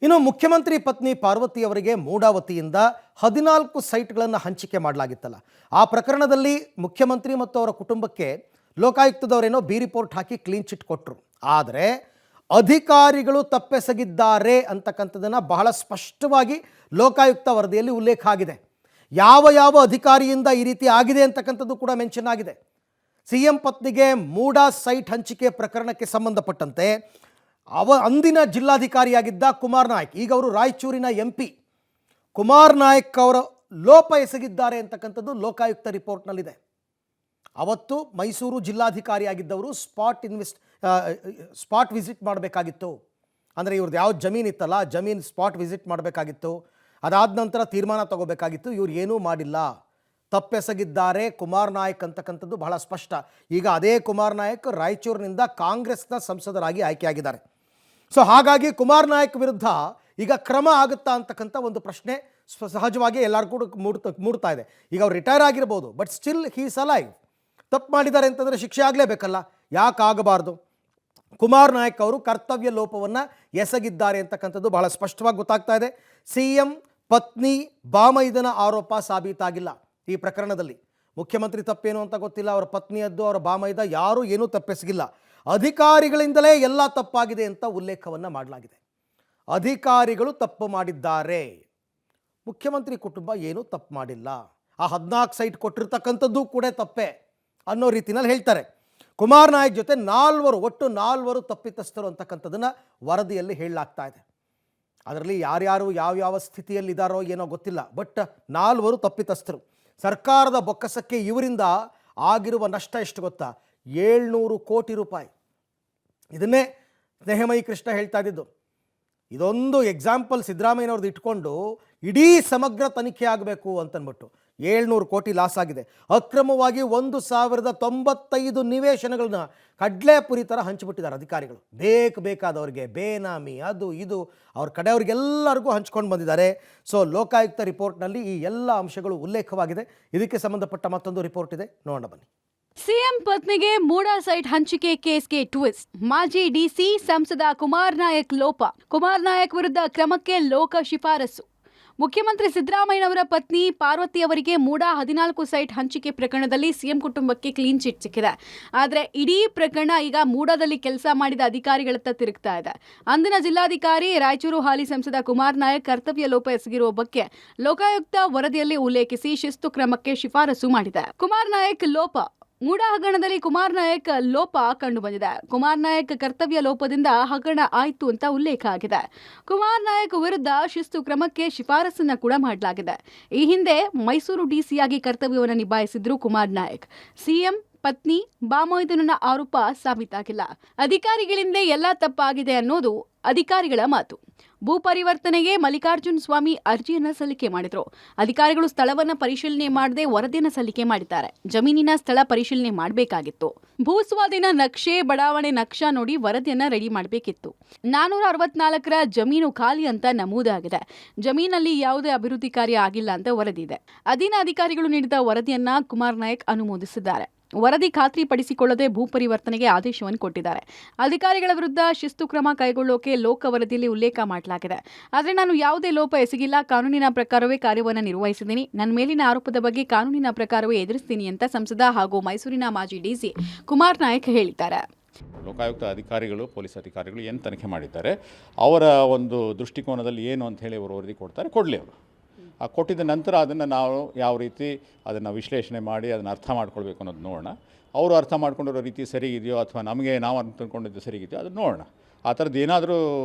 ಇನ್ನು ಮುಖ್ಯಮಂತ್ರಿ ಪತ್ನಿ ಪಾರ್ವತಿ ಅವರಿಗೆ ಮೂಡಾವತಿಯಿಂದ 14 ಸೈಟ್ಗಳನ್ನು ಹಂಚಿಕೆ ಮಾಡಲಾಗಿತ್ತಲ್ಲ, ಆ ಪ್ರಕರಣದಲ್ಲಿ ಮುಖ್ಯಮಂತ್ರಿ ಮತ್ತು ಅವರ ಕುಟುಂಬಕ್ಕೆ ಲೋಕಾಯುಕ್ತದವರೇನೋ ಬಿ ರಿಪೋರ್ಟ್ ಹಾಕಿ ಕ್ಲೀನ್ ಚಿಟ್ ಕೊಟ್ಟರು. ಆದರೆ ಅಧಿಕಾರಿಗಳು ತಪ್ಪೆಸಗಿದ್ದಾರೆ ಅಂತಕ್ಕಂಥದ್ದನ್ನು ಬಹಳ ಸ್ಪಷ್ಟವಾಗಿ ಲೋಕಾಯುಕ್ತ ವರದಿಯಲ್ಲಿ ಉಲ್ಲೇಖ ಆಗಿದೆ. ಯಾವ ಅಧಿಕಾರಿಯಿಂದ ಈ ರೀತಿ ಆಗಿದೆ ಅಂತಕ್ಕಂಥದ್ದು ಕೂಡ ಮೆನ್ಷನ್ ಆಗಿದೆ. ಸಿಎಂ ಪತ್ನಿಗೆ ಮೂಡಾ ಸೈಟ್ ಹಂಚಿಕೆ ಪ್ರಕರಣಕ್ಕೆ ಸಂಬಂಧಪಟ್ಟಂತೆ ಅಂದಿನ ಜಿಲ್ಲಾಧಿಕಾರಿಯಾಗಿದ್ದ ಕುಮಾರ್ ನಾಯಕ್, ಈಗ ಅವರು ರಾಯಚೂರಿನ MP ಕುಮಾರ್ ನಾಯಕ್ ಅವರ ಲೋಪ ಎಸಗಿದ್ದಾರೆ ಅಂತಕ್ಕಂಥದ್ದು ಲೋಕಾಯುಕ್ತ ರಿಪೋರ್ಟ್ನಲ್ಲಿದೆ. ಅವತ್ತು ಮೈಸೂರು ಜಿಲ್ಲಾಧಿಕಾರಿಯಾಗಿದ್ದವರು ಸ್ಪಾಟ್ ವಿಸಿಟ್ ಮಾಡಬೇಕಾಗಿತ್ತು. ಅಂದರೆ ಇವ್ರದ್ದು ಯಾವ ಜಮೀನಿತ್ತಲ್ಲ, ಜಮೀನು ಸ್ಪಾಟ್ ವಿಸಿಟ್ ಮಾಡಬೇಕಾಗಿತ್ತು. ಅದಾದ ನಂತರ ತೀರ್ಮಾನ ತಗೋಬೇಕಾಗಿತ್ತು. ಇವ್ರು ಏನೂ ಮಾಡಿಲ್ಲ, ತಪ್ಪೆಸಗಿದ್ದಾರೆ ಕುಮಾರ್ ನಾಯಕ್ ಅಂತಕ್ಕಂಥದ್ದು ಬಹಳ ಸ್ಪಷ್ಟ. ಈಗ ಅದೇ ಕುಮಾರ್ ನಾಯಕ್ ರಾಯಚೂರಿನಿಂದ ಕಾಂಗ್ರೆಸ್ನ ಸಂಸದರಾಗಿ ಆಯ್ಕೆಯಾಗಿದ್ದಾರೆ. ಸೊ ಹಾಗಾಗಿ ಕುಮಾರ್ ನಾಯಕ್ ವಿರುದ್ಧ ಈಗ ಕ್ರಮ ಆಗುತ್ತಾ ಅಂತಕ್ಕಂಥ ಒಂದು ಪ್ರಶ್ನೆ ಸಹಜವಾಗಿ ಎಲ್ಲರೂ ಕೂಡ ಮೂಡ್ತಾ ಇದೆ. ಈಗ ಅವ್ರು ರಿಟೈರ್ ಆಗಿರ್ಬೋದು, ಬಟ್ ಸ್ಟಿಲ್ ಹೀಸ್ ಅಲೈವ್. ತಪ್ಪು ಮಾಡಿದ್ದಾರೆ ಅಂತಂದರೆ ಶಿಕ್ಷೆ ಆಗಲೇಬೇಕಲ್ಲ, ಯಾಕೆ ಆಗಬಾರ್ದು? ಕುಮಾರ್ ನಾಯಕ್ ಅವರು ಕರ್ತವ್ಯ ಲೋಪವನ್ನು ಎಸಗಿದ್ದಾರೆ ಅಂತಕ್ಕಂಥದ್ದು ಬಹಳ ಸ್ಪಷ್ಟವಾಗಿ ಗೊತ್ತಾಗ್ತಾ ಇದೆ. CM ಪತ್ನಿ ಬಾಮೈದನ ಆರೋಪ ಸಾಬೀತಾಗಿಲ್ಲ ಈ ಪ್ರಕರಣದಲ್ಲಿ. ಮುಖ್ಯಮಂತ್ರಿ ತಪ್ಪೇನು ಅಂತ ಗೊತ್ತಿಲ್ಲ, ಅವರ ಪತ್ನಿಯದ್ದು ಅವರ ಬಾಮೈದ ಯಾರೂ ಏನೂ ತಪ್ಪೆಸಗಿಲ್ಲ. ಅಧಿಕಾರಿಗಳಿಂದಲೇ ಎಲ್ಲ ತಪ್ಪಾಗಿದೆ ಅಂತ ಉಲ್ಲೇಖವನ್ನು ಮಾಡಲಾಗಿದೆ. ಅಧಿಕಾರಿಗಳು ತಪ್ಪು ಮಾಡಿದ್ದಾರೆ, ಮುಖ್ಯಮಂತ್ರಿ ಕುಟುಂಬ ಏನೂ ತಪ್ಪು ಮಾಡಿಲ್ಲ. ಆ 14 ಸೈಟ್ ಕೊಟ್ಟಿರ್ತಕ್ಕಂಥದ್ದು ಕೂಡ ತಪ್ಪೆ ಅನ್ನೋ ರೀತಿಯಲ್ಲಿ ಹೇಳ್ತಾರೆ. ಕುಮಾರ್ ನಾಯಕ್ ಜೊತೆ ಒಟ್ಟು 4 ತಪ್ಪಿತಸ್ಥರು ಅಂತಕ್ಕಂಥದ್ದನ್ನು ವರದಿಯಲ್ಲಿ ಹೇಳಲಾಗ್ತಾ ಇದೆ. ಅದರಲ್ಲಿ ಯಾರ್ಯಾರು ಯಾವ್ಯಾವ ಸ್ಥಿತಿಯಲ್ಲಿದ್ದಾರೋ ಏನೋ ಗೊತ್ತಿಲ್ಲ, ಬಟ್ 4 ತಪ್ಪಿತಸ್ಥರು. ಸರ್ಕಾರದ ಬೊಕ್ಕಸಕ್ಕೆ ಇವರಿಂದ ಆಗಿರುವ ನಷ್ಟ ಎಷ್ಟು ಗೊತ್ತಾ? 700 ಕೋಟಿ ರೂಪಾಯಿ. ಇದನ್ನೇ ಸ್ನೇಹಮಯಿ ಕೃಷ್ಣ ಹೇಳ್ತಾ ಇದ್ದಿದ್ದು. ಇದೊಂದು ಎಕ್ಸಾಂಪಲ್ ಸಿದ್ದರಾಮಯ್ಯನವ್ರದ್ದು ಇಟ್ಕೊಂಡು ಇಡೀ ಸಮಗ್ರ ತನಿಖೆ ಆಗಬೇಕು ಅಂತನ್ಬಿಟ್ಟು 700 ಕೋಟಿ ಲಾಸ್ ಆಗಿದೆ. ಅಕ್ರಮವಾಗಿ 1095 ನಿವೇಶನಗಳನ್ನ ಕಡ್ಲೆಪುರಿ ಥರ ಹಂಚಿಬಿಟ್ಟಿದ್ದಾರೆ ಅಧಿಕಾರಿಗಳು. ಬೇಕಾದವ್ರಿಗೆ ಬೇನಾಮಿ ಅದು ಇದು ಅವ್ರ ಕಡೆಯವ್ರಿಗೆಲ್ಲರಿಗೂ ಹಂಚ್ಕೊಂಡು ಬಂದಿದ್ದಾರೆ. ಸೊ ಲೋಕಾಯುಕ್ತ ರಿಪೋರ್ಟ್ನಲ್ಲಿ ಈ ಎಲ್ಲ ಅಂಶಗಳು ಉಲ್ಲೇಖವಾಗಿದೆ. ಇದಕ್ಕೆ ಸಂಬಂಧಪಟ್ಟ ಮತ್ತೊಂದು ರಿಪೋರ್ಟ್ ಇದೆ, ನೋಡೋಣ ಬನ್ನಿ. ಸಿಎಂ ಪತ್ನಿಗೆ ಮೂಡಾ ಸೈಟ್ ಹಂಚಿಕೆ ಕೇಸ್ಗೆ ಟ್ವಿಸ್ಟ್. ಮಾಜಿ DC ಸಂಸದ ಕುಮಾರ್ ನಾಯಕ್ ಲೋಪ. ಕುಮಾರ್ ನಾಯಕ್ ವಿರುದ್ಧ ಕ್ರಮಕ್ಕೆ ಲೋಕ ಶಿಫಾರಸು. ಮುಖ್ಯಮಂತ್ರಿ ಸಿದ್ದರಾಮಯ್ಯನವರ ಪತ್ನಿ ಪಾರ್ವತಿ ಅವರಿಗೆ ಮೂಡಾ 14 ಸೈಟ್ ಹಂಚಿಕೆ ಪ್ರಕರಣದಲ್ಲಿ CM ಕುಟುಂಬಕ್ಕೆ ಕ್ಲೀನ್ ಚಿಟ್ ಸಿಕ್ಕಿದೆ. ಆದರೆ ಇಡೀ ಪ್ರಕರಣ ಈಗ ಮೂಡಾದಲ್ಲಿ ಕೆಲಸ ಮಾಡಿದ ಅಧಿಕಾರಿಗಳತ್ತ ತಿರುಗ್ತಾ ಇದೆ. ಅಂದಿನ ಜಿಲ್ಲಾಧಿಕಾರಿ ರಾಯಚೂರು ಹಾಲಿ ಸಂಸದ ಕುಮಾರ್ ನಾಯಕ್ ಕರ್ತವ್ಯ ಲೋಪ ಎಸಗಿರುವ ಬಗ್ಗೆ ಲೋಕಾಯುಕ್ತ ವರದಿಯಲ್ಲಿ ಉಲ್ಲೇಖಿಸಿ ಶಿಸ್ತು ಕ್ರಮಕ್ಕೆ ಶಿಫಾರಸು ಮಾಡಿದೆ. ಕುಮಾರ್ ನಾಯಕ್ ಲೋಪ. ಮೂಡಾ ಹಗರಣದಲ್ಲಿ ಕುಮಾರ್ ನಾಯಕ್ ಲೋಪ ಕಂಡು ಬಂದಿದೆ. ಕುಮಾರ್ ನಾಯಕ್ ಕರ್ತವ್ಯ ಲೋಪದಿಂದ ಹಗರಣ ಆಯಿತು ಅಂತ ಉಲ್ಲೇಖ ಆಗಿದೆ. ಕುಮಾರ್ ನಾಯಕ್ ವಿರುದ್ಧ ಶಿಸ್ತು ಕ್ರಮಕ್ಕೆ ಶಿಫಾರಸನ್ನ ಕೂಡ ಮಾಡಲಾಗಿದೆ. ಈ ಹಿಂದೆ ಮೈಸೂರು DC ಆಗಿ ಕರ್ತವ್ಯವನ್ನು ನಿಭಾಯಿಸಿದ್ರು ಕುಮಾರ್ ನಾಯಕ್. CM ಪತ್ನಿ ಬಾಮೈದನ ಆರೋಪ ಸಾಬೀತಾಗಿಲ್ಲ. ಅಧಿಕಾರಿಗಳಿಂದ ಎಲ್ಲ ತಪ್ಪಾಗಿದೆ ಅನ್ನೋದು ಅಧಿಕಾರಿಗಳ ಮಾತು. ಭೂ ಪರಿವರ್ತನೆಗೆ ಮಲ್ಲಿಕಾರ್ಜುನ ಸ್ವಾಮಿ ಅರ್ಜಿಯನ್ನ ಸಲ್ಲಿಕೆ ಮಾಡಿದ್ರು. ಅಧಿಕಾರಿಗಳು ಸ್ಥಳವನ್ನ ಪರಿಶೀಲನೆ ಮಾಡದೆ ವರದಿಯನ್ನ ಸಲ್ಲಿಕೆ ಮಾಡಿದ್ದಾರೆ. ಜಮೀನಿನ ಸ್ಥಳ ಪರಿಶೀಲನೆ ಮಾಡಬೇಕಾಗಿತ್ತು. ಭೂ ಸ್ವಾಧೀನ ನಕ್ಷೆ, ಬಡಾವಣೆ ನಕ್ಷಾ ನೋಡಿ ವರದಿಯನ್ನ ರೆಡಿ ಮಾಡಬೇಕಿತ್ತು. 464 ಜಮೀನು ಖಾಲಿ ಅಂತ ನಮೂದಾಗಿದೆ. ಜಮೀನಲ್ಲಿ ಯಾವುದೇ ಅಭಿವೃದ್ಧಿ ಕಾರ್ಯ ಆಗಿಲ್ಲ ಅಂತ ವರದಿ ಇದೆ. ಅಧೀನ ಅಧಿಕಾರಿಗಳು ನೀಡಿದ ವರದಿಯನ್ನ ಕುಮಾರ್ ನಾಯಕ್ ಅನುಮೋದಿಸಿದ್ದಾರೆ. ವರದಿ ಖಾತ್ರಿಪಡಿಸಿಕೊಳ್ಳದೆ ಭೂ ಪರಿವರ್ತನೆಗೆ ಆದೇಶವನ್ನು ಕೊಟ್ಟಿದ್ದಾರೆ. ಅಧಿಕಾರಿಗಳ ವಿರುದ್ಧ ಶಿಸ್ತು ಕ್ರಮ ಕೈಗೊಳ್ಳೋಕೆ ಲೋಕ ವರದಿಯಲ್ಲಿ ಉಲ್ಲೇಖ ಮಾಡಲಾಗಿದೆ. ಆದರೆ ನಾನು ಯಾವುದೇ ಲೋಪ ಎಸಗಿಲ್ಲ, ಕಾನೂನಿನ ಪ್ರಕಾರವೇ ಕಾರ್ಯವನ್ನು ನಿರ್ವಹಿಸಿದ್ದೀನಿ. ನನ್ನ ಮೇಲಿನ ಆರೋಪದ ಬಗ್ಗೆ ಕಾನೂನಿನ ಪ್ರಕಾರವೇ ಎದುರಿಸ್ತೀನಿ ಅಂತ ಸಂಸದ ಹಾಗೂ ಮೈಸೂರಿನ ಮಾಜಿ DC ಕುಮಾರ್ ನಾಯಕ್ ಹೇಳಿದ್ದಾರೆ. ಲೋಕಾಯುಕ್ತ ಅಧಿಕಾರಿಗಳು, ಪೊಲೀಸ್ ಅಧಿಕಾರಿಗಳು ಏನು ತನಿಖೆ ಮಾಡಿದ್ದಾರೆ, ಅವರ ಒಂದು ದೃಷ್ಟಿಕೋನದಲ್ಲಿ ಏನು ಅಂತ ಹೇಳಿ ಅವರು ವರದಿ ಕೊಡ್ತಾರೆ, ಕೊಡಲಿ. ಅವರು ಕೊಟ್ಟಿದ್ದ ನಂತರ ಅದನ್ನು ನಾವು ಯಾವ ರೀತಿ ಅದನ್ನು ವಿಶ್ಲೇಷಣೆ ಮಾಡಿ ಅದನ್ನು ಅರ್ಥ ಮಾಡ್ಕೊಳ್ಬೇಕು ಅನ್ನೋದು ನೋಡೋಣ. ಅವರು ಅರ್ಥ ಮಾಡ್ಕೊಂಡಿರೋ ರೀತಿ ಸರಿ ಇದೆಯೋ ಅಥವಾ ನಮಗೆ ನಾವು ಅಂದ್ಕೊಂಡಿದ್ದು ಸರಿಗಿದೆಯೋ ಅದನ್ನು ನೋಡೋಣ. ಆ ಥರದ್ದು ಏನಾದರೂ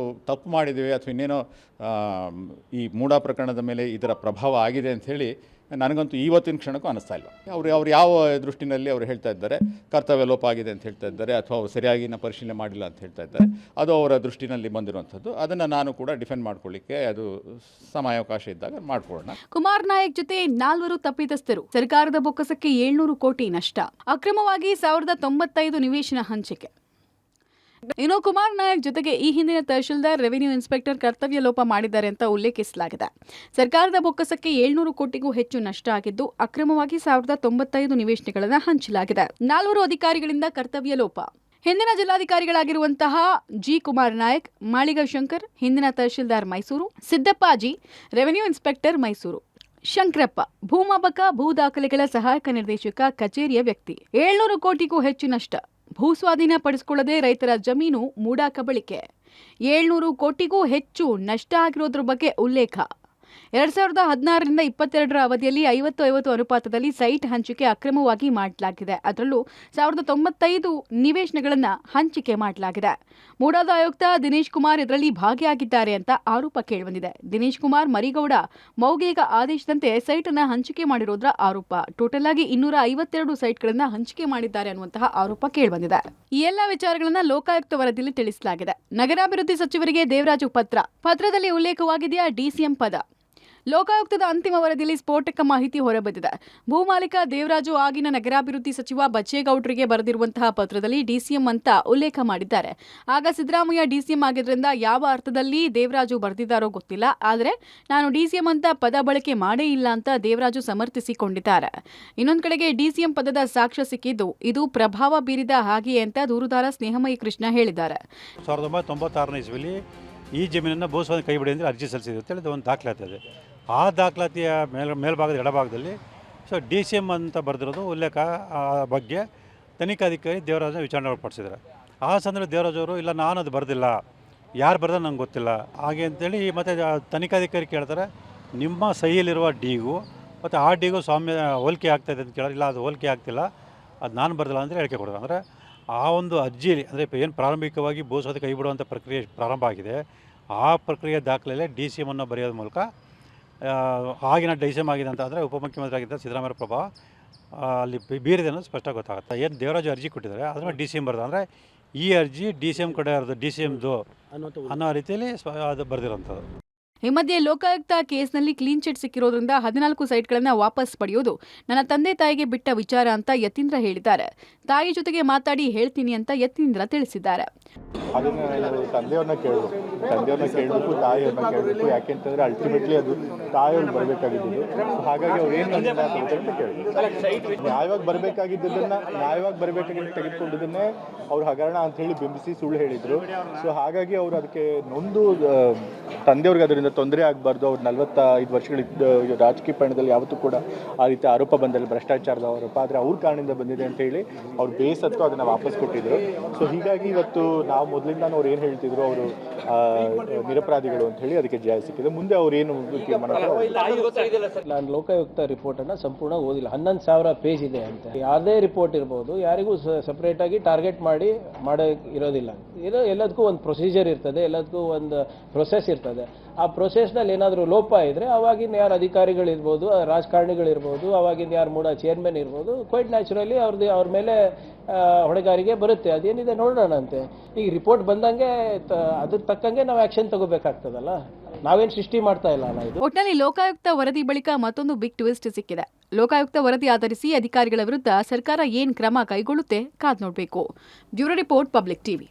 ತಪ್ಪು ಮಾಡಿದ್ದೀವಿ ಅಥವಾ ಇನ್ನೇನೋ ಈ ಮೂಡಾ ಪ್ರಕರಣದ ಮೇಲೆ ಇದರ ಪ್ರಭಾವ ಆಗಿದೆ ಅಂಥೇಳಿ ನನಗಂತೂ ಇವತ್ತಿನ ಕ್ಷಣಕ್ಕೂ ಅನ್ನಿಸ್ತಾ ಇಲ್ಲ. ಅವ್ರು ಯಾವ ದೃಷ್ಟಿನಲ್ಲಿ ಅವರು ಹೇಳ್ತಾ ಇದ್ದಾರೆ, ಕರ್ತವ್ಯ ಲೋಪ ಆಗಿದೆ ಅಂತ ಹೇಳ್ತಾ ಇದ್ದಾರೆ ಅಥವಾ ಅವರು ಸರಿಯಾಗಿ ಪರಿಶೀಲನೆ ಮಾಡಿಲ್ಲ ಅಂತ ಹೇಳ್ತಾ ಇದ್ದಾರೆ, ಅದು ಅವರ ದೃಷ್ಟಿನಲ್ಲಿ ಬಂದಿರುವಂಥದ್ದು. ಅದನ್ನು ನಾನು ಕೂಡ ಡಿಫೆಂಡ್ ಮಾಡ್ಕೊಳ್ಳಿಕ್ಕೆ ಅದು ಸಮಯಾವಕಾಶ ಇದ್ದಾಗ ಮಾಡ್ಕೊಳ್ಳೋಣ. ಕುಮಾರ್ ನಾಯಕ್ ಜೊತೆ 4 ತಪ್ಪಿತಸ್ಥರು. ಸರ್ಕಾರದ ಬೊಕ್ಕಸಕ್ಕೆ 700 ಕೋಟಿ ನಷ್ಟ. ಅಕ್ರಮವಾಗಿ 1095 ನಿವೇಶನ ಹಂಚಿಕೆ. ಇನ್ನು ಕುಮಾರ್ ನಾಯಕ್ ಜೊತೆಗೆ ಈ ಹಿಂದಿನ ತಹಶೀಲ್ದಾರ್, ರೆವಿನ್ಯೂ ಇನ್ಸ್ಪೆಕ್ಟರ್ ಕರ್ತವ್ಯ ಲೋಪ ಮಾಡಿದ್ದಾರೆ ಅಂತ ಉಲ್ಲೇಖಿಸಲಾಗಿದೆ. ಸರ್ಕಾರದ ಬೊಕ್ಕಸಕ್ಕೆ 700 ಕೋಟಿಗೂ ಹೆಚ್ಚು ನಷ್ಟ ಆಗಿದ್ದು, ಅಕ್ರಮವಾಗಿ 1095 ನಿವೇಶನಗಳನ್ನು ಹಂಚಲಾಗಿದೆ. 4 ಅಧಿಕಾರಿಗಳಿಂದ ಕರ್ತವ್ಯ ಲೋಪ. ಹಿಂದಿನ ಜಿಲ್ಲಾಧಿಕಾರಿಗಳಾಗಿರುವಂತಹ ಜಿ ಕುಮಾರ್ ನಾಯಕ್, ಮಾಳಿಗ ಶಂಕರ್, ಹಿಂದಿನ ತಹಶೀಲ್ದಾರ್ ಮೈಸೂರು, ಸಿದ್ದಪ್ಪಾಜಿ, ರೆವೆನ್ಯೂ ಇನ್ಸ್ಪೆಕ್ಟರ್ ಮೈಸೂರು, ಶಂಕರಪ್ಪ, ಭೂಮಾಪಕ ಭೂ ದಾಖಲೆಗಳ ಸಹಾಯಕ ನಿರ್ದೇಶಕ ಕಚೇರಿಯ ವ್ಯಕ್ತಿ. 700 ಕೋಟಿಗೂ ಹೆಚ್ಚು ನಷ್ಟ. ಭೂ ಸ್ವಾಧೀನ ಪಡಿಸಿಕೊಳ್ಳದೆ ರೈತರ ಜಮೀನು ಮೂಡ ಕಬಳಿಕೆ. 700 ಕೋಟಿಗೂ ಹೆಚ್ಚು ನಷ್ಟ ಆಗಿರೋದ್ರ ಬಗ್ಗೆ ಉಲ್ಲೇಖ. 2016ರಿಂದ 22ರ ಅವಧಿಯಲ್ಲಿ 50-50 ಅನುಪಾತದಲ್ಲಿ ಸೈಟ್ ಹಂಚಿಕೆ ಅಕ್ರಮವಾಗಿ ಮಾಡಲಾಗಿದೆ. ಅದರಲ್ಲೂ 1095 ನಿವೇಶನಗಳನ್ನು ಹಂಚಿಕೆ ಮಾಡಲಾಗಿದೆ. ಮೂಡಾದ ಆಯುಕ್ತ ದಿನೇಶ್ ಕುಮಾರ್ ಇದರಲ್ಲಿ ಭಾಗಿಯಾಗಿದ್ದಾರೆ ಅಂತ ಆರೋಪ ಕೇಳಿಬಂದಿದೆ. ದಿನೇಶ್ ಕುಮಾರ್ ಮರಿಗೌಡ ಮೌಖಿಕ ಆದೇಶದಂತೆ ಸೈಟ್ ಅನ್ನ ಹಂಚಿಕೆ ಮಾಡಿರೋದ್ರ ಆರೋಪ. ಟೋಟಲ್ ಆಗಿ 252 ಸೈಟ್ಗಳನ್ನ ಹಂಚಿಕೆ ಮಾಡಿದ್ದಾರೆ ಅನ್ನುವಂತಹ ಆರೋಪ ಕೇಳಿಬಂದಿದೆ. ಈ ಎಲ್ಲ ವಿಚಾರಗಳನ್ನ ಲೋಕಾಯುಕ್ತ ವರದಿಯಲ್ಲಿ ತಿಳಿಸಲಾಗಿದೆ. ನಗರಾಭಿವೃದ್ಧಿ ಸಚಿವರಿಗೆ ದೇವರಾಜು ಪತ್ರದಲ್ಲಿ ಉಲ್ಲೇಖವಾಗಿದೆಯಾ ಡಿಸಿಎಂ ಪದ? ಲೋಕಾಯುಕ್ತದ ಅಂತಿಮ ವರದಿಯಲ್ಲಿ ಸ್ಫೋಟಕ ಮಾಹಿತಿ ಹೊರಬಿದ್ದಿದೆ. ಭೂಮಾಲೀಕ ದೇವರಾಜು ಆಗಿನ ನಗರಾಭಿವೃದ್ಧಿ ಸಚಿವ ಬಚ್ಚೇಗೌಡರಿಗೆ ಬರೆದಿರುವಂತಹ ಪತ್ರದಲ್ಲಿ ಡಿಸಿಎಂ ಅಂತ ಉಲ್ಲೇಖ ಮಾಡಿದ್ದಾರೆ. ಆಗ ಸಿದ್ದರಾಮಯ್ಯ ಡಿಸಿಎಂ ಆಗಿದ್ರಿಂದ ಯಾವ ಅರ್ಥದಲ್ಲಿ ದೇವರಾಜು ಬರೆದಿದ್ದಾರೋ ಗೊತ್ತಿಲ್ಲ. ಆದರೆ ನಾನು ಡಿಸಿಎಂ ಅಂತ ಪದ ಬಳಕೆ ಮಾಡೇ ಇಲ್ಲ ಅಂತ ದೇವರಾಜು ಸಮರ್ಥಿಸಿಕೊಂಡಿದ್ದಾರೆ. ಇನ್ನೊಂದು ಕಡೆಗೆ ಡಿಸಿಎಂ ಪದದ ಸಾಕ್ಷ್ಯ ಸಿಕ್ಕಿದ್ದು ಇದು ಪ್ರಭಾವ ಬೀರಿದ ಹಾಗೆಯೇ ಅಂತ ದೂರುದಾರ ಸ್ನೇಹಮಯಿ ಕೃಷ್ಣ ಹೇಳಿದ್ದಾರೆ. 1996ನೇ ಇಸ್ವಿಲಿ ಈ ಜಮೀನನ್ನು ಭೂಸ್ವಾಧೀನ ಕೈ ಬಿಡಿ ಅಂದರೆ ಅರ್ಜಿ ಸಲ್ಲಿಸಿದೆ ಅಂತೇಳಿ ಒಂದು ದಾಖಲಾತಿ ಇದೆ. ಆ ದಾಖಲಾತಿಯ ಮೇಲ್ಭಾಗದ ಎಡಭಾಗದಲ್ಲಿ DCM ಅಂತ ಬರೆದಿರೋದು ಉಲ್ಲೇಖ ಬಗ್ಗೆ ತನಿಖಾಧಿಕಾರಿ ದೇವರಾಜನ ವಿಚಾರಣೆ ಒಳಪಡಿಸಿದ್ದಾರೆ. ಆ ಸಂದರ್ಭ ದೇವರಾಜ್ ಅವರು ಇಲ್ಲ ನಾನು ಅದು ಬರೆದಿಲ್ಲ, ಯಾರು ಬರೆದ ನಂಗೆ ಗೊತ್ತಿಲ್ಲ ಹಾಗೆ ಅಂತೇಳಿ ಮತ್ತೆ ತನಿಖಾಧಿಕಾರಿ ಕೇಳ್ತಾರೆ ನಿಮ್ಮ ಸಹಿಯಲ್ಲಿರುವ ಡಿಗೂ ಮತ್ತು ಆ ಡಿಗೂ ಸ್ವಾಮ್ಯ ಹೋಲಿಕೆ ಆಗ್ತಾಯಿದೆ ಅಂತ ಕೇಳಿದ್ರೆ ಇಲ್ಲ ಅದು ಹೋಲಿಕೆ ಆಗ್ತಿಲ್ಲ, ಅದು ನಾನು ಬರೆದಿಲ್ಲ ಅಂದರೆ ಹೇಳಿಕೆ ಕೊಡೋದು. ಅಂದರೆ ಆ ಒಂದು ಅರ್ಜಿಯಲ್ಲಿ ಅಂದರೆ ಏನು ಪ್ರಾರಂಭಿಕವಾಗಿ ಭೂಸ್ವಾಧೀನ ಕೈ ಬಿಡುವಂಥ ಪ್ರಕ್ರಿಯೆ ಪ್ರಾರಂಭ ಆಗಿದೆ, ಆ ಪ್ರಕ್ರಿಯೆ ದಾಖಲೆಯಲ್ಲಿ DCM ಅನ್ನು ಬರೆಯೋದ್ರ ಮೂಲಕ ಆಗಿನ DCM ಆಗಿದೆ ಅಂತ ಅಂದರೆ ಉಪಮುಖ್ಯಮಂತ್ರಿ ಆಗಿದ್ದ ಸಿದ್ದರಾಮಯ್ಯ ಪ್ರಭಾವ ಅಲ್ಲಿ ಬೀರಿದೆ ಅನ್ನೋದು ಸ್ಪಷ್ಟ ಗೊತ್ತಾಗುತ್ತೆ. ಏನು ದೇವರಾಜು ಅರ್ಜಿ ಕೊಟ್ಟಿದ್ದಾರೆ ಅದನ್ನು DCM ಬರೆದ ಅಂದರೆ ಈ ಅರ್ಜಿ DCM ಕಡೆ ಇರೋದು DCMದು ಅನ್ನೋ ರೀತಿಯಲ್ಲಿ ಅದು ಬರೆದಿರೋಂಥದ್ದು. ಈ ಮಧ್ಯೆ ಲೋಕಾಯುಕ್ತ ಕೇಸ್ನಲ್ಲಿ ಕ್ಲೀನ್ ಚಿಟ್ ಸಿಕ್ಕಿರೋದ್ರಿಂದ 14 ಸೈಟ್ಗಳನ್ನು ವಾಪಸ್ ಪಡೆಯೋದು ನನ್ನ ತಂದೆ ತಾಯಿಗೆ ಬಿಟ್ಟ ವಿಚಾರ ಅಂತ ಯತೀಂದ್ರ ಹೇಳಿದ್ದಾರೆ. ತಾಯಿ ಜೊತೆಗೆ ಮಾತಾಡಿ ಹೇಳ್ತೀನಿ ಅಂತ ಯತೀಂದ್ರ ತಿಳಿಸಿದ್ದಾರೆ. ಅದನ್ನು ತಂದೆಯವ್ರನ್ನ ಕೇಳಬೇಕು, ತಾಯಿಯವ್ರನ್ನ ಕೇಳಬೇಕು. ಯಾಕೆಂತಂದರೆ ಅಲ್ಟಿಮೇಟ್ಲಿ ಅದು ತಾಯಿಯವ್ರು ಬರಬೇಕಾಗಿದ್ದು. ಹಾಗಾಗಿ ಅವ್ರು ಏನು ಅಂತ ಕೇಳಬೇಕು. ನ್ಯಾಯವಾಗಿ ಬರಬೇಕಾಗಿದ್ದು ತೆಗೆದುಕೊಂಡಿದ್ದನ್ನೇ ಅವ್ರು ಹಗರಣ ಅಂತ ಹೇಳಿ ಬಿಂಬಿಸಿ ಸುಳ್ಳು ಹೇಳಿದರು. ಸೊ ಹಾಗಾಗಿ ಅವರು ಅದಕ್ಕೆ ನೊಂದು ತಂದೆಯವ್ರಿಗೆ ಅದರಿಂದ ತೊಂದರೆ ಆಗಬಾರ್ದು. ಅವ್ರು 45 ವರ್ಷಗಳಿದ್ದ ರಾಜಕೀಯ ಪಯಣದಲ್ಲಿ ಯಾವತ್ತೂ ಕೂಡ ಆ ರೀತಿ ಆರೋಪ ಬಂದಲ್ಲಿ ಭ್ರಷ್ಟಾಚಾರದ ಆರೋಪ, ಆದರೆ ಅವ್ರ ಕಾರಣದಿಂದ ಬಂದಿದೆ ಅಂತ ಹೇಳಿ ಅವ್ರು ಬೇಸತ್ತು ಅದನ್ನು ವಾಪಸ್ ಕೊಟ್ಟಿದ್ರು. ಸೊ ಹೀಗಾಗಿ ಇವತ್ತು ನಾವು ಮೊದಲಿಂದ ಅವ್ರು ಏನು ಹೇಳ್ತಿದ್ರು ಅವರು ನಿರಪರಾಧಿಗಳು ಅಂತ ಹೇಳಿ ಅದಕ್ಕೆ ಜಯ ಸಿಕ್ಕಿದೆ. ಮುಂದೆ ಅವ್ರು ಏನು ತೀರ್ಮಾನ ನಾನು ಲೋಕಾಯುಕ್ತ ರಿಪೋರ್ಟನ್ನು ಸಂಪೂರ್ಣ ಓದಿಲ್ಲ. 11,000 ಪೇಜ್ ಇದೆ ಅಂತ. ಯಾವುದೇ ರಿಪೋರ್ಟ್ ಇರ್ಬೋದು, ಯಾರಿಗೂ ಸಪ್ರೇಟಾಗಿ ಟಾರ್ಗೆಟ್ ಮಾಡಿ ಇರೋದಿಲ್ಲ. ಇದು ಎಲ್ಲದಕ್ಕೂ ಒಂದು ಪ್ರೊಸೀಜರ್ ಇರ್ತದೆ, ಎಲ್ಲದಕ್ಕೂ ಒಂದು ಪ್ರೊಸೆಸ್ ಇರ್ತದೆ. ಆ ಪ್ರೊಸೆಸ್ನಲ್ಲಿ ಏನಾದರೂ ಲೋಪ ಇದ್ದರೆ ಅವಾಗಿನ ಯಾರು ಅಧಿಕಾರಿಗಳಿರ್ಬೋದು, ರಾಜಕಾರಣಿಗಳಿರ್ಬೋದು, ಅವಾಗಿನ ಯಾರು ಮೂಡ ಚೇರ್ಮನ್ ಇರ್ಬೋದು, ಕ್ವೈಟ್ ನ್ಯಾಚುರಲಿ ಅವ್ರ ಮೇಲೆ ಹೊಣೆಗಾರಿಕೆ ಬರುತ್ತೆ. ಅದೇನಿದೆ ನೋಡೋಣಂತೆ. ಈಗ ರಿಪೋರ್ಟ್ ಬಂದಂಗೆ ಅದಕ್ಕೆ ತಕ್ಕಂಗೆ ನಾವು ಆ್ಯಕ್ಷನ್ ತಗೋಬೇಕಾಗ್ತದಲ್ಲ, ನಾವೇನು ಸೃಷ್ಟಿ ಮಾಡ್ತಾ ಇಲ್ಲ ಅಲ್ಲ. ಇದು ಒಟ್ಟಿನಲ್ಲಿ ಲೋಕಾಯುಕ್ತ ವರದಿ ಬಳಿಕ ಮತ್ತೊಂದು ಬಿಗ್ ಟ್ವಿಸ್ಟ್ ಸಿಕ್ಕಿದೆ. ಲೋಕಾಯುಕ್ತ ವರದಿ ಆಧರಿಸಿ ಅಧಿಕಾರಿಗಳ ವಿರುದ್ಧ ಸರ್ಕಾರ ಏನ್ ಕ್ರಮ ಕೈಗೊಳ್ಳುತ್ತೆ ಕಾದ್ ನೋಡಬೇಕು. Bureau report, public TV.